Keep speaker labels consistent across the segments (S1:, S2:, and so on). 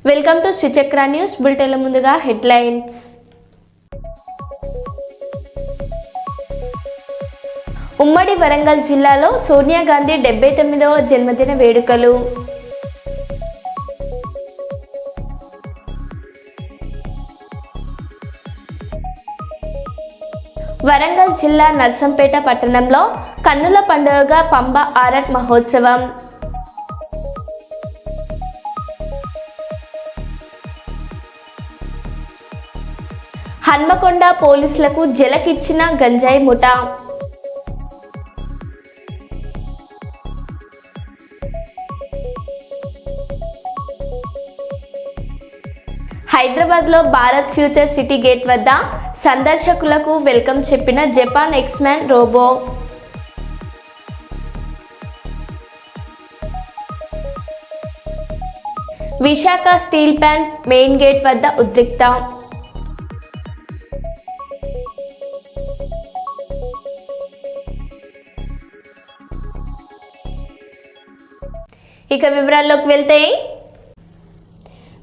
S1: Welcome to Sri Chakra news బులెటిన్ల ముందుగా headlines. ఉమ్మడి వరంగల్ జిల్లాలో సోనియా గాంధీ 79వ జన్మదిన వేడుకలు. వరంగల్ జిల్లా నర్సంపేట పట్టణంలో కన్నుల పండుగగా పంబ ఆరట్ మహోత్సవం. హన్మకొండ పోలీసులకు జలకిచ్చిన గంజాయి ముఠా. హైదరాబాద్లో భారత్ ఫ్యూచర్ సిటీ గేట్ వద్ద సందర్శకులకు వెల్కమ్ చెప్పిన జపాన్ ఎక్స్‌మ్యాన్ robot. Visakha steel plant main gate వద్ద ఉద్రిక్త. ఇక వివరాల్లోకి వెళ్తే,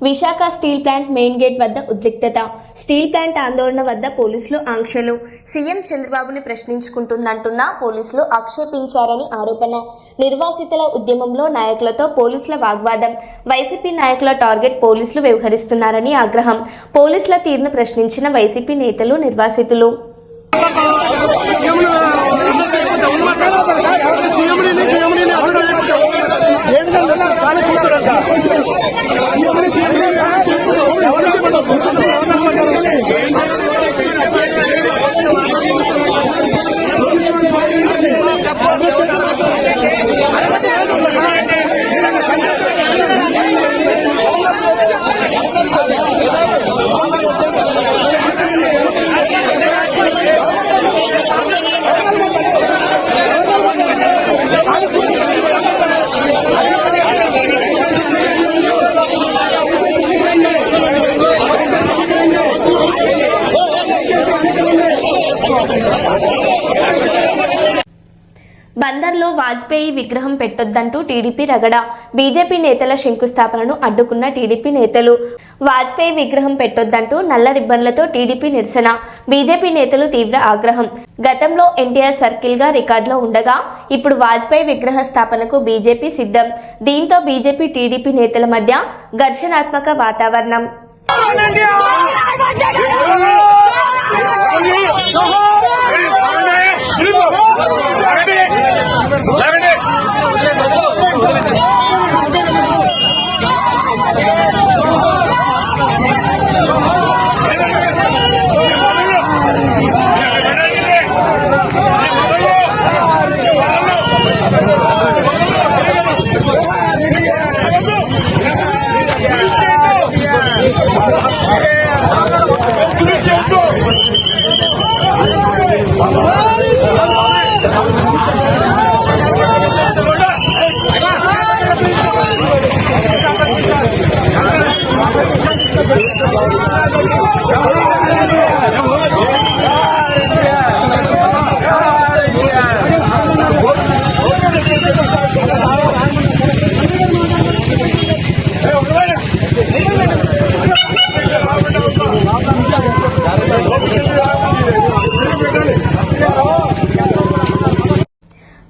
S1: Visakha steel plant main gate వద్ద ఉద్రిక్తత. స్టీల్ ప్లాంట్ ఆందోళన వద్ద పోలీసులు ఆంక్షలు. సీఎం చంద్రబాబుని ప్రశ్నించుకుంటుందంటున్న పోలీసులు ఆక్షేపించారని ఆరోపణ. నిర్వాసితుల ఉద్యమంలో నాయకులతో పోలీసుల వాగ్వాదం. వైసీపీ నాయకుల టార్గెట్ పోలీసులు వ్యవహరిస్తున్నారని ఆగ్రహం. పోలీసుల తీరును ప్రశ్నించిన వైసీపీ నేతలు, నిర్వాసితులు. బందర్లో వాజ్పేయి విగ్రహం పెట్టొద్దంటూ టీడీపీ రగడ. బీజేపీ నేతల శంకుస్థాపనను అడ్డుకున్న టీడీపీ నేతలు. వాజ్పేయి విగ్రహం పెట్టొద్దంటూ నల్ల రిబ్బన్లతో టీడీపీ నిరసన. బీజేపీ నేతలు తీవ్ర ఆగ్రహం. గతంలో ఎన్టీఆర్ సర్కిల్గా రికార్డులో ఉండగా ఇప్పుడు వాజ్పేయి విగ్రహ స్థాపనకు బీజేపీ సిద్ధం. దీంతో బీజేపీ టీడీపీ నేతల మధ్య ఘర్షణాత్మక వాతావరణం.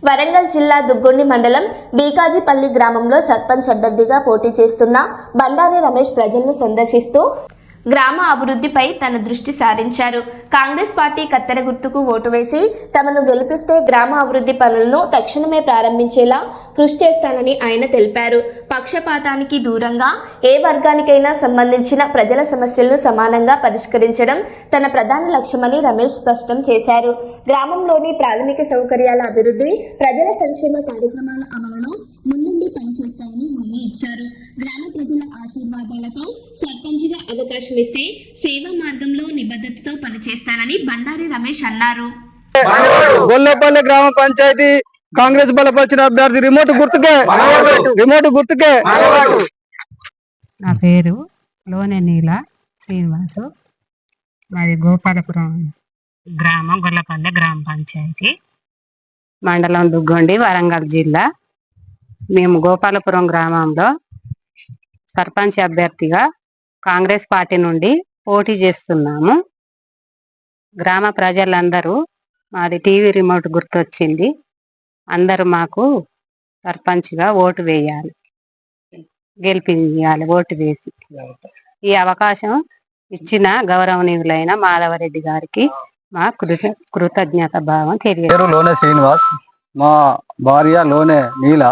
S1: వరంగల్ జిల్లా దుగ్గొండి మండలం బీకాజీపల్లి గ్రామంలో సర్పంచ్ అభ్యర్థిగా పోటీ చేస్తున్న బండారి రమేష్ ప్రజలను సందర్శిస్తూ గ్రామ అభివృద్ధిపై తన దృష్టి సారించారు. కాంగ్రెస్ పార్టీ కత్తెర గుర్తుకు ఓటు వేసి తమను గెలిపిస్తే గ్రామ అభివృద్ధి పనులను తక్షణమే ప్రారంభించేలా కృషి చేస్తానని ఆయన తెలిపారు. పక్షపాతానికి దూరంగా ఏ వర్గానికైనా సంబంధించిన ప్రజల సమస్యలను సమానంగా పరిష్కరించడం తన ప్రధాన లక్ష్యమని రమేష్ స్పష్టం చేశారు. గ్రామంలోని ప్రాథమిక సౌకర్యాల అభివృద్ధి, ప్రజల సంక్షేమ కార్యక్రమాల అమలులో ముందుండి పనిచేస్తారని హామీ ఇచ్చారు. గ్రామ ప్రజల ఆశీర్వాదాలతో సర్పంచ్గా అవకాశం ఇస్తే సేవా మార్గంలో నిబద్ధతతో పనిచేస్తానని బండారి రమేష్ అన్నారు.
S2: గొల్లపల్లి గ్రామ పంచాయతీ కాంగ్రెస్ బలపరిచిన అభ్యర్థి రిమోట్ గుర్తుకే.
S3: నా పేరు లోనే నీల శ్రీనివాసు. మాది గోపాలపురం గ్రామం, గొల్లపల్లి గ్రామ పంచాయతీ, మండలం దుగ్గొండి, వరంగల్ జిల్లా. మేము గోపాలపురం గ్రామంలో సర్పంచ్ అభ్యర్థిగా కాంగ్రెస్ పార్టీ నుండి పోటీ చేస్తున్నాము. గ్రామ ప్రజలందరూ మాది టీవీ రిమోట్ గుర్తొచ్చింది, అందరూ మాకు సర్పంచ్గా ఓటు వేయాలి, గెలిపించాలి ఓటు వేసి. ఈ అవకాశం ఇచ్చిన గౌరవనీయులైన మాధవరెడ్డి గారికి మా కృతజ్ఞత భావం తెలియదు.
S2: పేరు లోనే శ్రీనివాస్, మా భార్య లోనే నీల.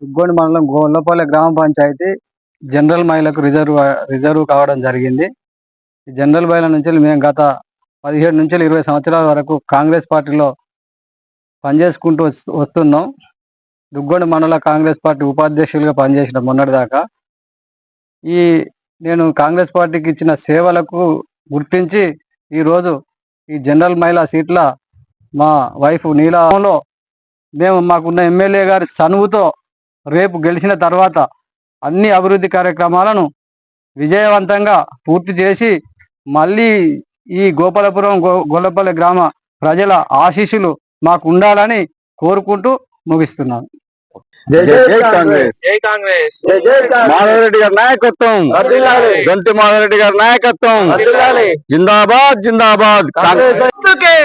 S2: దుగ్గొండ మండలం గొల్లపల్లి గ్రామ పంచాయతీ జనరల్ మహిళలకు రిజర్వ్ కావడం జరిగింది. ఈ జనరల్ మహిళ నుంచి మేము గత 17 నుంచి 20 సంవత్సరాల వరకు కాంగ్రెస్ పార్టీలో పనిచేసుకుంటూ వస్తున్నాం. దుగ్గొండ మండల కాంగ్రెస్ పార్టీ ఉపాధ్యక్షులుగా పనిచేసిన మొన్నటిదాకా. నేను కాంగ్రెస్ పార్టీకి ఇచ్చిన సేవలకు గుర్తించి ఈరోజు ఈ జనరల్ మహిళా సీట్ల మా వైఫ్ నీలలో మేము మాకున్న ఎమ్మెల్యే గారి చనువుతో రేపు గెలిచిన తర్వాత అన్ని అభివృద్ధి కార్యక్రమాలను విజయవంతంగా పూర్తి చేసి మళ్ళీ ఈ గొల్లపల్లి గ్రామ ప్రజల ఆశీస్సులు మాకు ఉండాలని కోరుకుంటూ ముగిస్తున్నాను. జై జై కాంగ్రెస్, జై కాంగ్రెస్, మాధవరెడ్డి గారి నాయకత్వం, గంటి మాధవరెడ్డి గారి నాయకత్వం, జిందాబాద్ జిందాబాద్. కాంగ్రెస్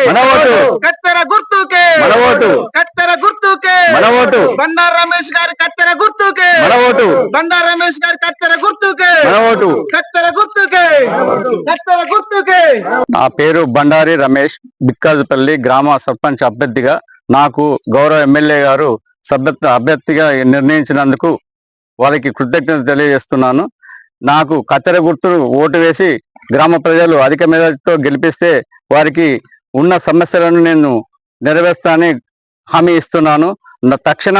S2: మన ఓటు,
S4: కత్తెర గుర్తుకే
S2: మన ఓటు,
S4: కత్తెర గుర్తుకే
S2: మన ఓటు,
S4: బండారు రమేష్ గారి కత్తెర గుర్తుకే
S2: మన ఓటు,
S4: బండారు రమేష్ గారి కత్తెర గుర్తుకే
S2: మన ఓటు,
S4: కత్తెర గుర్తుకే కత్తెర గుర్తుకే.
S2: నా పేరు బండారి రమేష్, బిక్కాజపల్లి గ్రామ సర్పంచ్ అభ్యర్థిగా నాకు గౌరవ ఎమ్మెల్యే గారు అభ్యర్థిగా నిర్ణయించినందుకు వారికి కృతజ్ఞత తెలియజేస్తున్నాను. నాకు కత్తెర గుర్తు ఓటు వేసి గ్రామ ప్రజలు అధిక మెజార్టీతో గెలిపిస్తే వారికి ఉన్న సమస్యలను నేను నెరవేర్స్తానని హామీ ఇస్తున్నాను. తక్షణ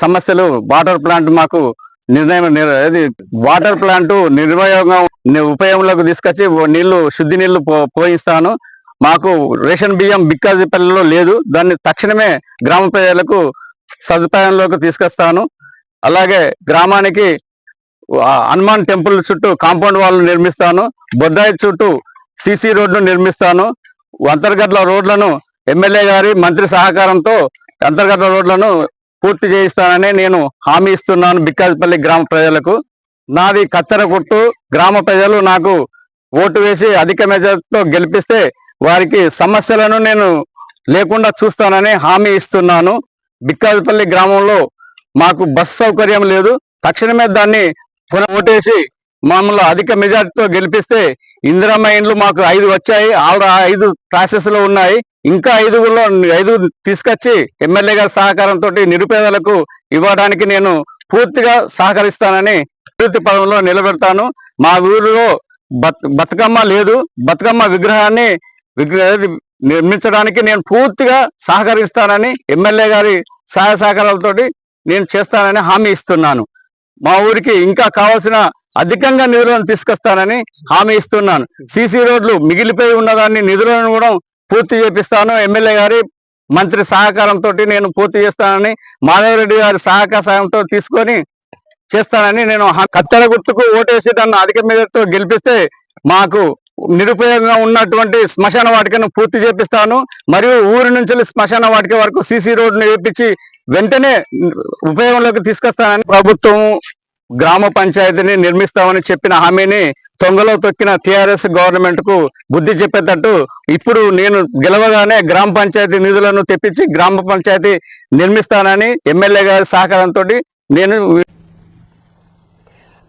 S2: సమస్యలు వాటర్ ప్లాంట్ మాకు వాటర్ ప్లాంట్ ఉపయోగంలోకి తీసుకొచ్చి శుద్ధి నీళ్లు పోయిస్తాను. మాకు రేషన్ బియ్యం బిక్కాజిపల్లిలో లేదు, దాన్ని తక్షణమే గ్రామ ప్రజలకు సదుపాయంలోకి తీసుకొస్తాను. అలాగే గ్రామానికి హనుమాన్ టెంపుల్ చుట్టూ కాంపౌండ్ వాళ్ళు నిర్మిస్తాను. బొడ్డాయి చుట్టూ సిసి రోడ్ను నిర్మిస్తాను. అంతర్గత రోడ్లను ఎమ్మెల్యే గారి మంత్రి సహకారంతో అంతర్గత రోడ్లను పూర్తి చేయిస్తానని నేను హామీ ఇస్తున్నాను బిక్కాజిపల్లి గ్రామ ప్రజలకు. నాది కత్తెర గుర్తు. గ్రామ ప్రజలు నాకు ఓటు వేసి అధిక మెజార్టీతో గెలిపిస్తే వారికి సమస్యలను నేను లేకుండా చూస్తానని హామీ ఇస్తున్నాను. బిక్కాజిపల్లి గ్రామంలో మాకు బస్ సౌకర్యం లేదు, తక్షణమే దాన్ని ఓటేసి మమ్మల్ని అధిక మెజార్టీతో గెలిపిస్తే ఇందిరమ్మ ఇండ్లు మాకు 5 వచ్చాయి, 5 ప్రాసెస్ లో ఉన్నాయి. ఇంకా 5 తీసుకొచ్చి ఎమ్మెల్యే గారి సహకారంతో నిరుపేదలకు ఇవ్వడానికి నేను పూర్తిగా సహకరిస్తానని అభివృద్ధి పదంలో నిలబెడతాను. మా ఊరిలో బతుకమ్మ లేదు, బతుకమ్మ విగ్రహాన్ని నిర్మించడానికి నేను పూర్తిగా సహకరిస్తానని ఎమ్మెల్యే గారి సహాయ సహకారాలతోటి నేను చేస్తానని హామీ ఇస్తున్నాను. మా ఊరికి ఇంకా కావాల్సిన అధికంగా నిధులను తీసుకొస్తానని హామీ ఇస్తున్నాను. సిసి రోడ్లు మిగిలిపోయి ఉన్నదాన్ని నిధులను కూడా పూర్తి చేపిస్తాను. ఎమ్మెల్యే గారి మంత్రి సహకారంతో నేను పూర్తి చేస్తానని, మాధవరెడ్డి గారి సహాయంతో తీసుకొని చేస్తానని నేను కత్తెర గుర్తుకు ఓటేసి దాన్ని అధిక మెజార్టీతో గెలిపిస్తే మాకు నిరుపయోగంగా ఉన్నటువంటి శ్మశాన వాటికను పూర్తి చేపిస్తాను. మరియు ఊరి నుంచి శ్మశాన వాటిక వరకు సిసి రోడ్డును వేపించి వెంటనే ఉపయోగంలోకి తీసుకొస్తానని ప్రభుత్వం గ్రామ పంచాయతీని నిర్మిస్తామని చెప్పిన హామీని తొంగలో తొక్కిన టిఆర్ఎస్ గవర్నమెంట్ కు బుద్ధి చెప్పేటట్టు ఇప్పుడు నేను గెలవగానే గ్రామ పంచాయతీ నిధులను తెప్పించి గ్రామ పంచాయతీ నిర్మిస్తానని ఎమ్మెల్యే గారి సహకారంతో నేను.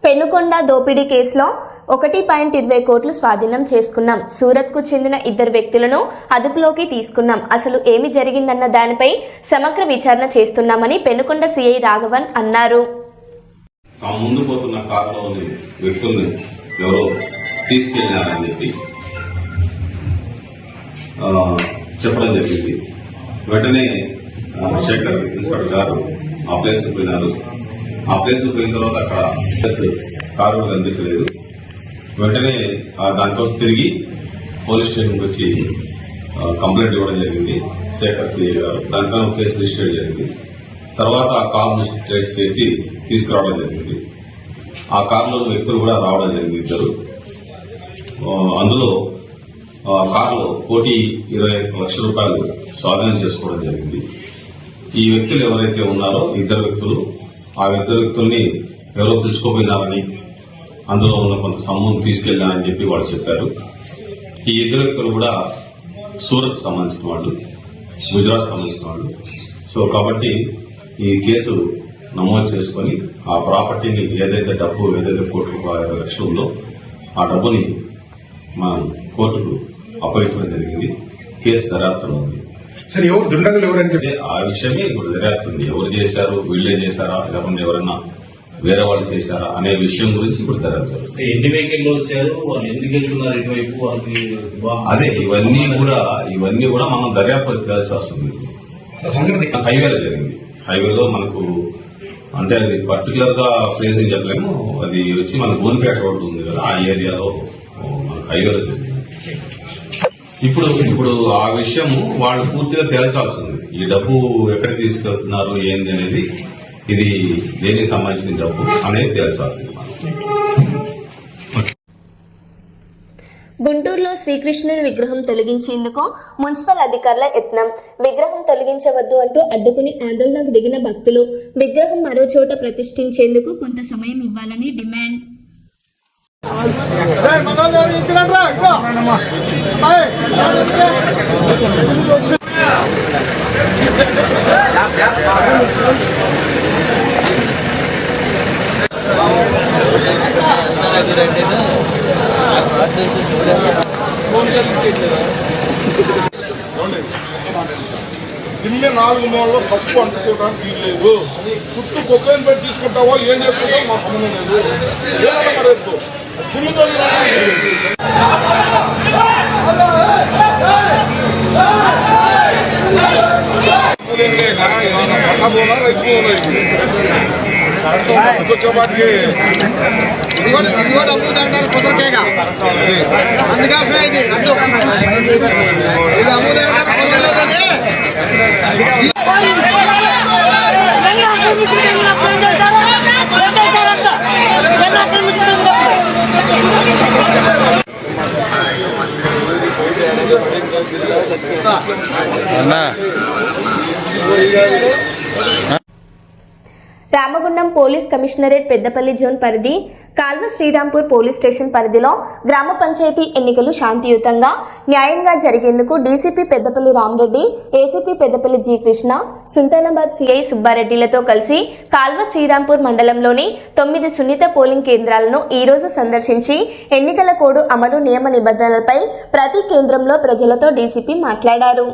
S1: పెనుకొండ దోపిడీ కేసులో 1.20 కోట్లు స్వాధీనం చేసుకున్నాం. సూరత్కు చెందిన 2 వ్యక్తులను అదుపులోకి తీసుకున్నాం. అసలు ఏమి జరిగిందన్న దానిపై సమగ్ర విచారణ చేస్తున్నామని పెనుకొండ సిఐ రాఘవన్ అన్నారు.
S5: ముందు పోతున్న కారులోని వ్యక్తుల్ని ఎవరో తీసుకెళ్లినారని చెప్పి చెప్పడం జరిగింది. వెంటనే శేఖర్ ఇన్స్పెక్టర్ గారు ఆ ప్లేస్ పోయినారు. ఆ ప్లేస్ పోయిన తర్వాత అక్కడ కారు కనిపించలేదు. వెంటనే దానికోసం తిరిగి పోలీస్ స్టేషన్కి వచ్చి కంప్లైంట్ ఇవ్వడం జరిగింది శేఖర్ సిఐ గారు. దానిపైన కేసు రిజిస్టర్ జరిగింది. తర్వాత ఆ కార్ను ట్రేస్ చేసి తీసుకురావడం జరిగింది. ఆ కారులో వ్యక్తులు కూడా రావడం జరిగింది 2. అందులో కారులో 1,25 లక్షల రూపాయలు స్వాధీనం చేసుకోవడం జరిగింది. ఈ వ్యక్తులు ఎవరైతే ఉన్నారో 2 వ్యక్తులు, ఆ 2 వ్యక్తుల్ని ఎవరో పిలుచుకోపోయినారని, అందులో ఉన్న కొంత సొమ్మును తీసుకెళ్లారని చెప్పి వాళ్ళు చెప్పారు. ఈ ఇద్దరు వ్యక్తులు కూడా సూరత్ సంబంధించిన వాళ్ళు, గుజరాత్ సంబంధించిన వాళ్ళు. సో కాబట్టి ఈ కేసు నమోదు చేసుకుని ఆ ప్రాపర్టీని ఏదైతే ₹1,20,00,000 ఉందో ఆ డబ్బుని మనం కోర్టుకు అప్పగించడం జరిగింది. కేసు దర్యాప్తులో ఉంది.
S6: సార్ ఎవరు దుండగులు ఎవరని చెప్పి
S5: ఆ విషయమే ఇప్పుడు దర్యాప్తు ఉంది. ఎవరు చేశారు, వీళ్ళే చేశారా, లేకుంటే ఎవరన్నా వేరే వాళ్ళు చేశారా అనే విషయం గురించి ఇప్పుడు దర్యాప్తు.
S7: ఎన్ని వెహికల్లో వచ్చారు, వాళ్ళు ఎందుకు వెళ్తున్నారు ఇటువైపు, వాళ్ళకి
S5: అదే ఇవన్నీ కూడా మనం దర్యాప్తు చేయాల్సి వస్తుంది. హైవేలో జరిగింది. హైవేలో మనకు అంటే అది పర్టికులర్ గా ప్లేస్ అని చెప్పలేము. అది వచ్చి మన గోన్పేట రోడ్డు ఉంది కదా, ఆ ఏరియాలో మనకు హైవేలో జరిగింది. ఇప్పుడు ఆ విషయం వాళ్ళు పూర్తిగా తేల్చాల్సి ఉంది. ఈ డబ్బు ఎక్కడికి తీసుకెళ్తున్నారు ఏంది అనేది, ఇది దేనికి సంబంధించిన డబ్బు అనేది తేల్చాల్సింది.
S1: గుంటూరులో శ్రీకృష్ణుని విగ్రహం తొలగించేందుకు మున్సిపల్ అధికారుల యత్నం. విగ్రహం తొలగించవద్దు అంటూ అడ్డుకుని ఆందోళనకు దిగిన భక్తులు. విగ్రహం మరో చోట ప్రతిష్ఠించేందుకు కొంత సమయం ఇవ్వాలని డిమాండ్.
S6: ఢిల్లీ 4 మూలలో తప్పు అంటుకోవడానికి వీల్లేదు. చుట్టూ కొక్కైన్ పెట్టి తీసుకుంటావో ఏం చేసుకుంటావో మా సంబంధం లేదు. ఏదైనా పడేసుకో ఫుల్తో వచ్చేపాటికి అమ్ముదంటారు కుదరకేగా, అందుకోసమే ఇది అమ్ముదంటారు.
S1: Ramagundam police commissionerate Peddapalli zone పరిధి కాల్వ శ్రీరాంపూర్ పోలీస్ స్టేషన్ పరిధిలో గ్రామ పంచాయతీ ఎన్నికలు శాంతియుతంగా న్యాయంగా జరిగేందుకు DCP Peddapalli Ramareddy, ACP Peddapalli G Krishna, Sultanabad CI సుబ్బారెడ్డిలతో కలిసి కాల్వ శ్రీరాంపూర్ మండలంలోని 9 సున్నిత పోలింగ్ కేంద్రాలను ఈ రోజు సందర్శించి ఎన్నికల కోడ్ అమలు నియమ నిబంధనలపై ప్రతి కేంద్రంలో ప్రజలతో డీసీపీ మాట్లాడారు.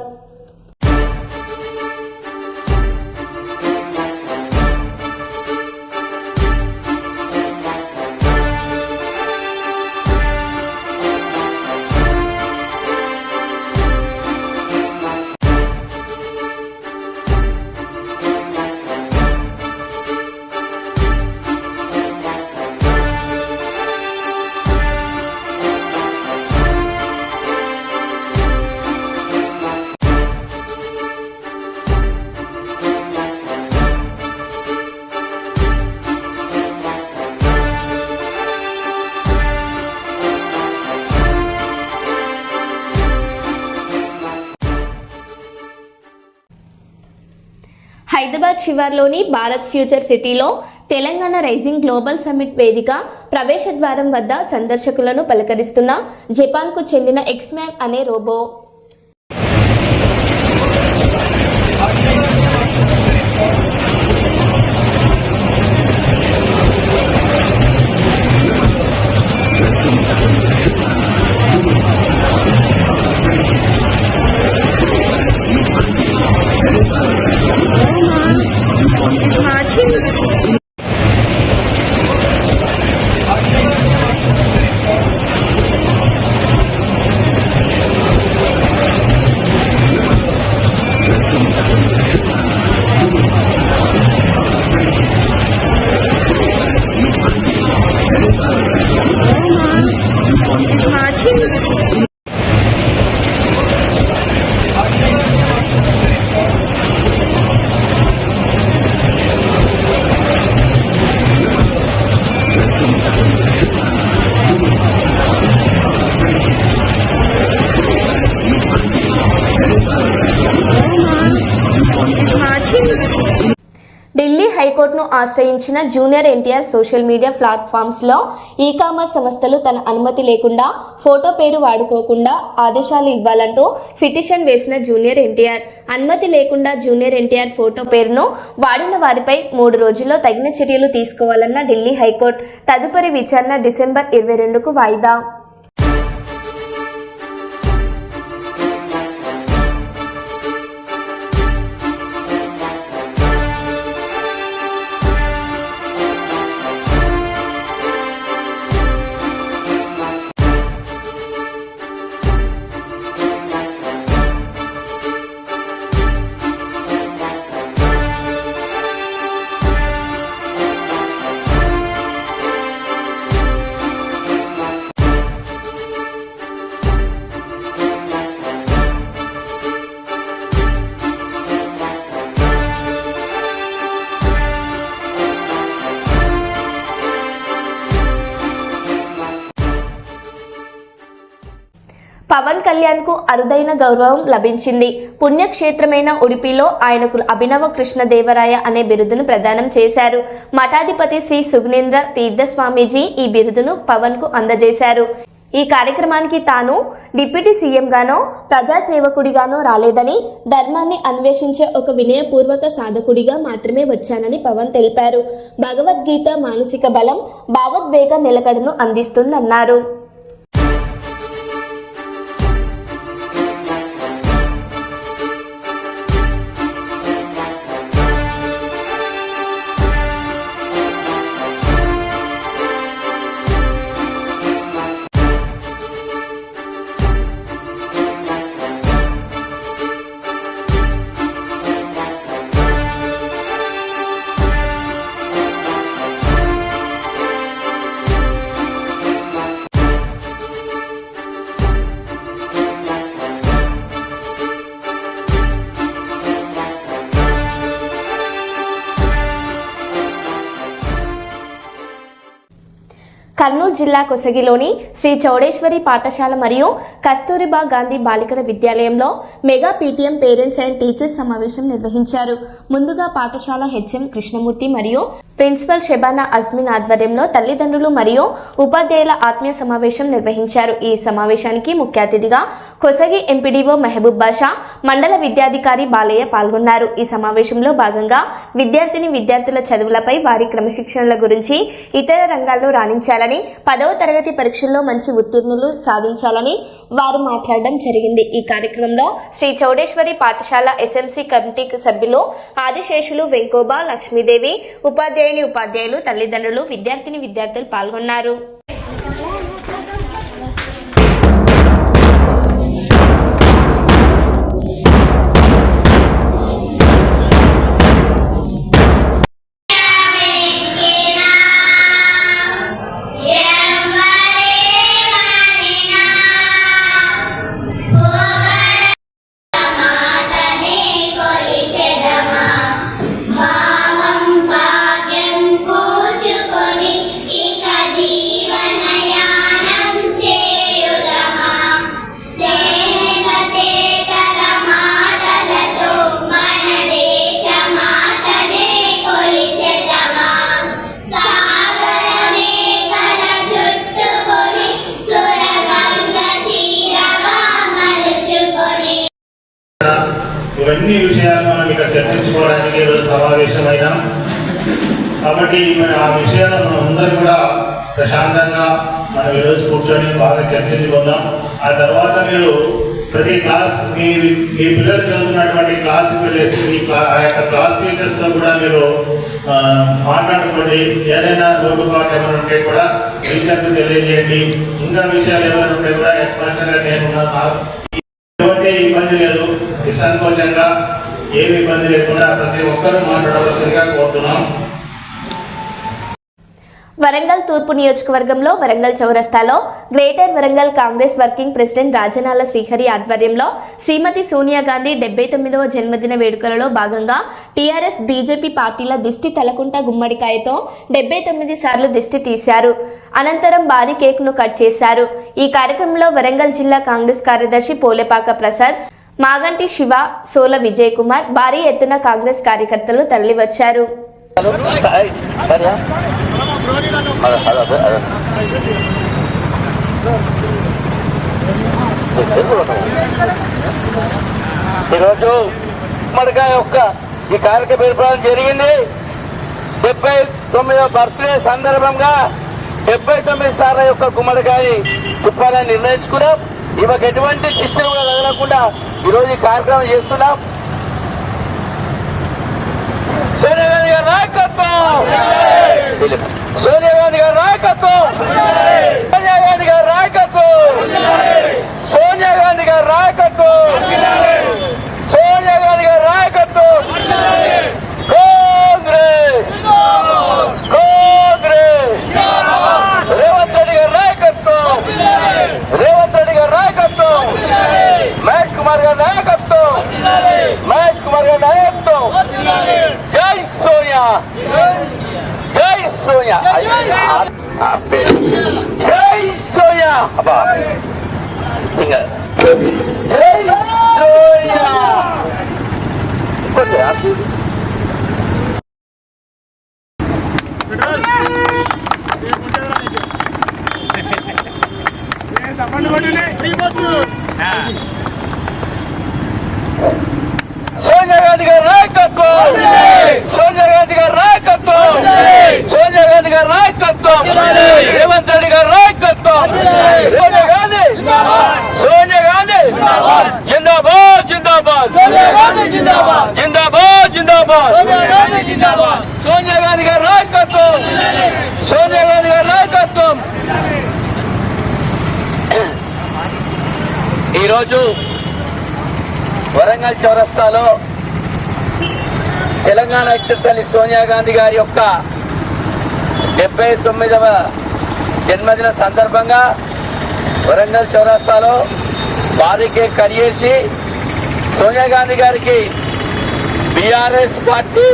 S1: హైదరాబాద్ శివార్లోని భారత్ ఫ్యూచర్ సిటీలో తెలంగాణ రైజింగ్ గ్లోబల్ సమ్మిట్ వేదిక ప్రవేశద్వారం వద్ద సందర్శకులను పలకరిస్తున్న జపాన్కు చెందిన ఎక్స్మ్యాన్ అనే రోబో. హైకోర్టును ఆశ్రయించిన జూనియర్ ఎన్టీఆర్ సోషల్ మీడియా ప్లాట్ఫామ్స్లో ఈ-కామర్స్ సంస్థలు తన అనుమతి లేకుండా ఫోటో పేరు వాడుకోకుండా ఆదేశాలు ఇవ్వాలంటూ పిటిషన్ వేసిన జూనియర్ ఎన్టీఆర్ అనుమతి లేకుండా జూనియర్ ఎన్టీఆర్ ఫోటో పేరును వాడిన వారిపై 3 రోజుల్లో తగిన చర్యలు తీసుకోవాలన్న ఢిల్లీ హైకోర్టు తదుపరి విచారణ డిసెంబర్ 22కు వాయిదా. పవన్ కళ్యాణ్ కు అరుదైన గౌరవం లభించింది. పుణ్యక్షేత్రమైన ఉడిపిలో ఆయనకు అభినవ కృష్ణదేవరాయ అనే బిరుదును ప్రదానం చేశారు. మఠాధిపతి శ్రీ సుగ్నేంద్ర తీర్థ స్వామీజీ ఈ బిరుదును పవన్ కు అందజేశారు. ఈ కార్యక్రమానికి తాను డిప్యూటీ సీఎంగానో ప్రజాసేవకుడిగానో రాలేదని, ధర్మాన్ని అన్వేషించే ఒక వినయపూర్వక సాధకుడిగా మాత్రమే వచ్చానని పవన్ తెలిపారు. భగవద్గీత మానసిక బలం, భావోద్వేగ నిలకడను అందిస్తుందన్నారు. కర్నూలు జిల్లా కొసగిలోని శ్రీ చౌడేశ్వరి పాఠశాల మరియు కస్తూరిబా గాంధీ బాలికల విద్యాలయంలో mega PTM parents and teachers సమావేశం నిర్వహించారు. ముందుగా పాఠశాల హెచ్ఎం కృష్ణమూర్తి మరియు ప్రిన్సిపల్ షెబానా అజ్మిన్ ఆధ్వర్యంలో తల్లిదండ్రులు మరియు ఉపాధ్యాయుల ఆత్మీయ సమావేశం నిర్వహించారు. ఈ సమావేశానికి ముఖ్య అతిథిగా కొసగి ఎంపీడీఓ మెహబూబ్ బాషా, మండల విద్యాధికారి బాలయ్య పాల్గొన్నారు. ఈ సమావేశంలో భాగంగా విద్యార్థుల చదువులపై, వారి క్రమశిక్షణల గురించి, ఇతర రంగాల్లో రాణించాలని, 10వ తరగతి పరీక్షల్లో మంచి ఉత్తీర్ణులు సాధించాలని వారు మాట్లాడడం జరిగింది. ఈ కార్యక్రమంలో శ్రీ చౌడేశ్వరి పాఠశాల ఎస్ఎంసీ కమిటీ సభ్యులు ఆదిశేషులు, వెంకోబా, లక్ష్మీదేవి, ఉపాధ్యాయులు, తల్లిదండ్రులు, విద్యార్థులు పాల్గొన్నారు.
S8: ఇవన్నీ విషయాలు మనం ఇక్కడ చర్చించుకోవడానికి ఈరోజు సమావేశమైనాం. కాబట్టి మరి ఆ విషయాలను మనం అందరం కూడా ప్రశాంతంగా మనం ఈరోజు కూర్చొని బాగా చర్చించుకుందాం. ఆ తర్వాత మీరు ప్రతి క్లాస్ మీ పిల్లలు చదువుతున్నటువంటి క్లాస్కి వెళ్ళేసి ఆ యొక్క క్లాస్ టీచర్స్తో కూడా మీరు మాట్లాడుకోండి. ఏదైనా లోటుపాటు ఏమైనా ఉంటే కూడా టీచర్కి తెలియజేయండి. ఇంకా విషయాలు ఏమైనా ఉంటే కూడా హెడ్ మాస్టర్ గారు నేనున్నాను, ఎటువంటి ఇబ్బంది లేదు, నిస్సంకోచంగా ఏమి ఇబ్బంది లేకుండా ప్రతి ఒక్కరూ మాట్లాడవలసిందిగా కోరుతున్నాం.
S1: వరంగల్ తూర్పు నియోజకవర్గంలో వరంగల్ చౌరస్తాలో greater Warangal Congress working president Rajanala Srihari ఆధ్వర్యంలో శ్రీమతి సోనియా గాంధీ 79వ జన్మదిన వేడుకలలో భాగంగా టీఆర్ఎస్ బీజేపీ పార్టీల దిష్టి తలకుంట గుమ్మడికాయతో 79 సార్లు దిష్టి తీశారు. అనంతరం భారీ కేక్ను కట్ చేశారు. ఈ కార్యక్రమంలో వరంగల్ జిల్లా కాంగ్రెస్ కార్యదర్శి పోలేపాక ప్రసాద్, మాగంటి శివ, సోల విజయ్ కుమార్, భారీ ఎత్తున కాంగ్రెస్ కార్యకర్తలు తరలివచ్చారు.
S9: ఈరోజు గుమ్మడికాయ యొక్క ఈ కార్యక్రమం ఏర్పడడం జరిగింది. 79వ బర్త్డే సందర్భంగా 79 సార్ల యొక్క గుమ్మడికాయ తిప్పాలని నిర్ణయించుకున్నాం. ఇవాళ ఎటువంటి శిస్తులు కూడా తగలకుండా ఈరోజు ఈ కార్యక్రమం చేస్తున్నాం. సోనియా గాంధీ గారి నాయకత్వం, సోనియా గాంధీ గారి నాయకత్వం, సోనియా గాంధీ గారి నాయకత్వం, సోనియా గాంధీ గారి నాయకత్వం, సోనియా గాంధీ గారి నాయకత్వం. కాంగ్రెస్ కాంగ్రెస్ రేవంత్ రెడ్డి గారి నాయకత్వం, రేవంత్ రెడ్డి గారి నాయకత్వం, మహేష్ కుమార్ గారి నాయకత్వం, మహేష్ కుమార్ గారి నాయకత్వం. జై సోనియా, జై సోనియా, జై సోనియా, జై సోనియా. సోనియా గాంధీ గారి నాయకత్వం, సోనియా గాంధీ గారి నాయకత్వం, సోనియా గాంధీ గారి నాయకత్వం, రేవంత్ రెడ్డి గారి నాయకత్వం. సోనియా గాంధీ, సోనియా గాంధీ జిందాబాద్, జిందాబాద్, జిందాబాద్, జిందాబాద్, సోనియా గాంధీ గారి నాయకత్వం, సోనియా గాంధీ గారి నాయకత్వం. ఈరోజు వరంగల్ చౌరస్తాలో తెలంగాణ అధ్యక్షురాలు సోనియా గాంధీ గారి యొక్క 79వ జన్మదిన సందర్భంగా వరంగల్ చౌరస్తాలో భారీ కేక్ కట్ చేసి సోనియా గాంధీ గారికి బీఆర్ఎస్ పార్టీ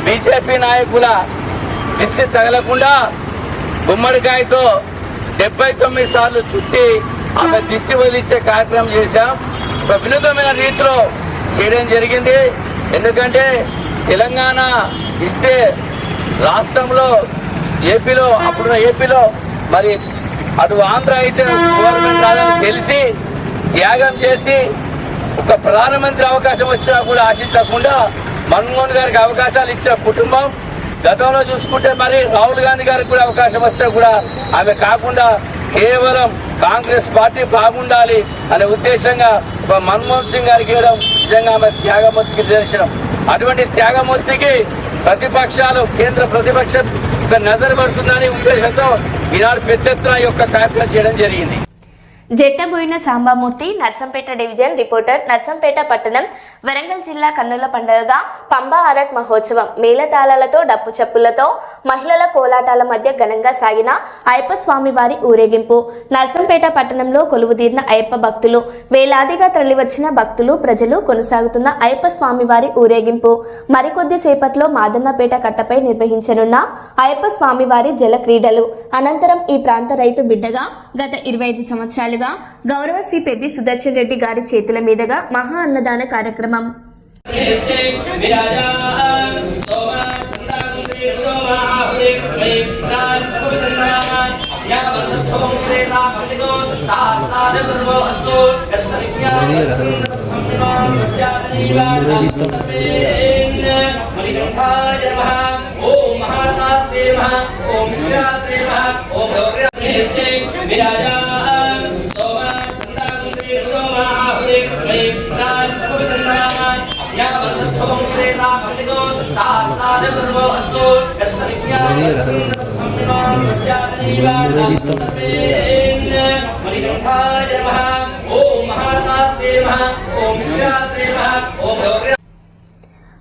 S9: బీజేపీ నాయకుల దిష్టి తగలకుండా గుమ్మడికాయతో 79 సార్లు చుట్టి ఆమె దిష్టి వదిలించే కార్యక్రమం చేశాం. ఒక వినూతమైన రీతిలో చేయడం జరిగింది. ఎందుకంటే తెలంగాణ ఇస్తే రాష్ట్రంలో ఏపీలో అప్పుడున్న ఏపీలో మరి అటు ఆంధ్ర అయితే గవర్నమెంట్ రాదని తెలిసి త్యాగం చేసి ఒక ప్రధానమంత్రి అవకాశం వచ్చినా కూడా ఆశించకుండా మన్మోహన్ గారికి అవకాశాలు ఇచ్చిన కుటుంబం. గతంలో చూసుకుంటే మరి రాహుల్ గాంధీ గారికి కూడా అవకాశం వస్తే కూడా ఆమె కాకుండా కేవలం కాంగ్రెస్ పార్టీ బాగుండాలి అనే ఉద్దేశంగా మన్మోహన్ సింగ్ గారికి ఇవ్వడం నిజంగా ఆమె త్యాగమూర్తికి నిదర్శనం. అటువంటి త్యాగమూర్తికి ప్రతిపక్షాలు, కేంద్ర ప్రతిపక్షం ఒక నజరు పడుతుందని ఉద్దేశంతో ఈనాడు పెద్ద ఎత్తున ఈ యొక్క కార్యక్రమం చేయడం జరిగింది.
S1: జట్టబోయిన సాంబామూర్తి, నర్సంపేట డివిజన్ రిపోర్టర్, నర్సంపేట పట్టణం, వరంగల్ జిల్లా కన్నుల పండుగగా పంబా అరట్ మహోత్సవం మేళతాళాలతో, డప్పు చప్పులతో, మహిళల కోలాటాల మధ్య ఘనంగా సాగిన అయ్యప్ప స్వామి వారి ఊరేగింపు. నర్సంపేట పట్టణంలో కొలువుదీరిన అయ్యప్ప భక్తులు, వేలాదిగా తరలివచ్చిన భక్తులు, ప్రజలు కొనసాగుతున్న అయ్యప్ప స్వామి వారి ఊరేగింపు మరికొద్ది సేపట్లో మాదన్నపేట కట్టపై నిర్వహించనున్న అయ్యప్ప స్వామి వారి జల క్రీడలు అనంతరం ఈ ప్రాంత రైతు బిడ్డగా గత 25 సంవత్సరాలుగా గౌరవ శ్రీ పెద్ది సుదర్శన్ రెడ్డి గారి చేతుల మీదుగా మహా అన్నదాన కార్యక్రమం.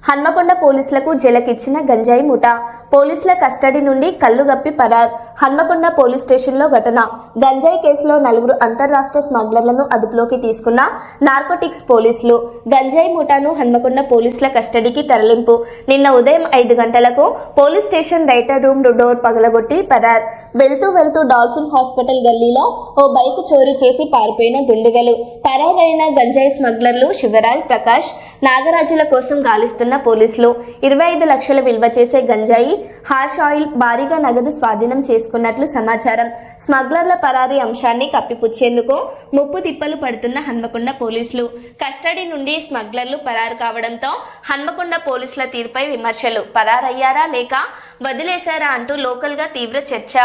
S1: హన్మకొండ పోలీసులకు జలకిచ్చిన గంజాయి ముఠా, పోలీసుల కస్టడీ నుండి కల్లుగప్పి పరార్. హన్మకొండ పోలీస్ స్టేషన్లో ఘటన. గంజాయి కేసులో 4 అంతర్రాష్ట్ర స్మగ్లర్లను అదుపులోకి తీసుకున్న నార్కోటిక్స్ పోలీసులు. గంజాయి ముఠాను హన్మకొండ పోలీసుల కస్టడీకి తరలింపు. నిన్న ఉదయం 5 గంటలకు police station writer room door పగలగొట్టి పరార్. వెళ్తూ డాల్ఫిన్ హాస్పిటల్ గల్లీలో ఓ బైక్ చోరీ చేసి పారిపోయిన దుండగులు. పరారైన గంజాయి స్మగ్లర్లు శివరాజ్, ప్రకాష్, నాగరాజుల కోసం గాలిస్తున్న పోలీసులు 25 లక్షల విలువ చేసే గంజాయి, హాష్ ఆయిల్, భారీగా నగదు స్వాధీనం చేసుకున్నట్లు సమాచారం. స్మగ్లర్ల పరారీ అంశాన్ని కప్పిపుచ్చేందుకు ముప్పు తిప్పలు పడుతున్న హన్మకొండ పోలీసులు. కస్టడీ నుండి స్మగ్లర్లు పరారు కావడంతో హన్మకొండ పోలీసుల తీరుపై విమర్శలు. పరారయ్యారా లేక వదిలేశారా అంటూ లోకల్ గా తీవ్ర చర్చ.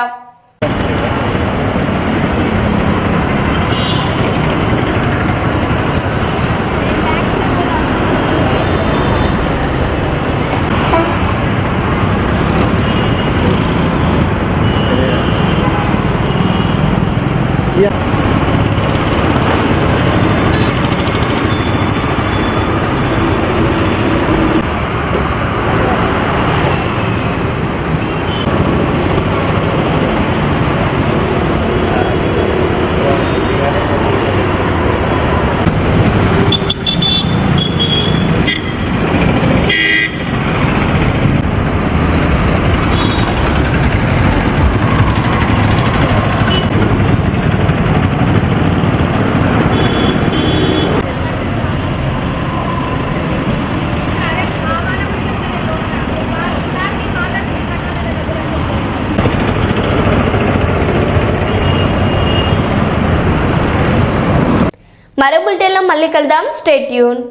S1: మరో బులెటిన్లో మళ్ళీ కలుద్దాం. Stay tune.